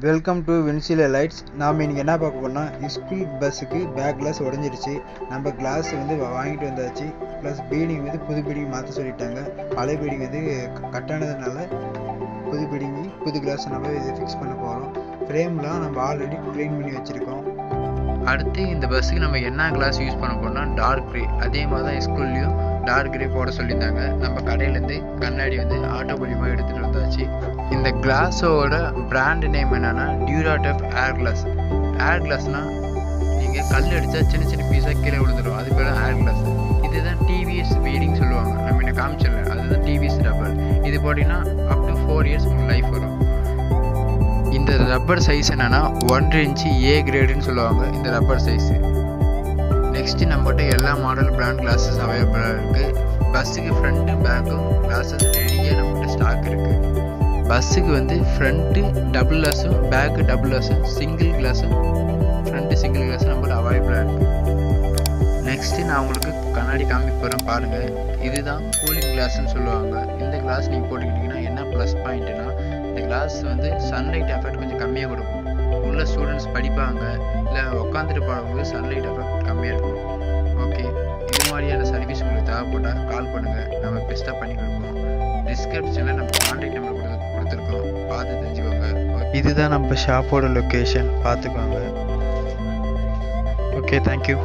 Welcome to வின்ஷீல்ட் lights. நாம் இன்றைக்கி என்ன பார்க்க போனால் ஸ்கூல் பஸ்ஸுக்கு பேக் கிளாஸ் உடஞ்சிருச்சு. நம்ம கிளாஸ் வந்து வாங்கிட்டு வந்தாச்சு. ப்ளஸ் பீடிங் வந்து புது பீடிங் மாற்ற சொல்லிட்டாங்க. பழைய பீடிங் வந்து கட்டானதுனால புது பீடிங் புது கிளாஸ் நம்ம இது ஃபிக்ஸ் பண்ண போகிறோம். ஃப்ரேம்லாம் நம்ம ஆல்ரெடி க்ளீன் பண்ணி வச்சுருக்கோம். அடுத்து இந்த பஸ்ஸுக்கு நம்ம என்ன கிளாஸ் யூஸ் பண்ண போனால் டார்க் க்ரே. அதே மாதிரி தான் ஸ்கூல்லையும் டார்க் க்ரே போட சொல்லியிருந்தாங்க. நம்ம கடையிலேருந்து கண்ணாடி வந்து ஆட்டோ மூலியமாக எடுத்துகிட்டு வந்தாச்சு. இந்த கிளாஸோட பிராண்ட் நேம் என்னென்னா டியூராடெஃப் ஏர் கிளாஸ். ஏர் கிளாஸ்னால் நீங்கள் கல் அடித்தா சின்ன சின்ன பீஸாக கீழே விழுந்துடும், அது பேர் ஏர் கிளாஸ். இதுதான் டிவிஎஸ் பீடிங் சொல்லுவாங்க. நம்ம என்ன காமிச்சிடல, அதுதான் டிவிஎஸ் ரப்பர். இது போட்டிங்கன்னா அப் டு 4 இயர்ஸ் உங்களுக்கு லைஃப் வரும். இந்த ரப்பர் சைஸ் என்னென்னா 1 இன்ச்சு ஏ கிரேடுன்னு சொல்லுவாங்க இந்த ரப்பர் சைஸு. நெக்ஸ்ட்டு நம்மகிட்ட எல்லா மாடல் பிராண்ட் கிளாஸஸ் அவைலபிளாக இருக்குது. பஸ்ஸுக்கு ஃப்ரண்ட்டு பேக்கும் கிளாஸஸ் ரெடியாக நம்மகிட்ட ஸ்டாக் இருக்குது. பஸ்ஸுக்கு வந்து ஃப்ரண்ட்டு டபுள் கிளாஸும் பேக்கு டபுள் கிளாஸும் சிங்கிள் கிளாஸும் ஃப்ரண்ட்டு சிங்கிள் கிளாஸும் நம்மகிட்ட அவைலபிளாக இருக்குது. நெக்ஸ்ட்டு நான் உங்களுக்கு கண்ணாடி காமிக்க போகிறேன் பாருங்கள். இதுதான் கூலிங் கிளாஸ்ன்னு சொல்லுவாங்க. இந்த கிளாஸ் நீங்கள் போட்டுக்கிட்டிங்கன்னா என்ன ப்ளஸ் பாயிண்ட்டுனா, இந்த கிளாஸ் வந்து சன்லைட் எஃபெக்ட் கொஞ்சம் கம்மியாக கொடுக்கும். உள்ள ஸ்டூடெண்ட்ஸ் படிப்பாங்க இல்லை உட்காந்துட்டு போடும்போது சன்லைட் எஃபெக்ட் கம்மியாக இருக்கும். ஓகே, இது மாதிரியான சர்வீஸ் உங்களுக்கு தேவைப்பட்டால் கால் பண்ணுங்கள், நம்ம பெஸ்ட்டாக பண்ணி கொடுப்போம். டிஸ்கிரிப்ஷனில் நம்ம கான்டாக்ட் நம்பர் கொடுத்துருக்கோம், பார்த்து தெரிஞ்சுக்கோங்க. இதுதான் நம்ம ஷாப்போட லொக்கேஷன், பார்த்துக்கோங்க. Okay, thank you.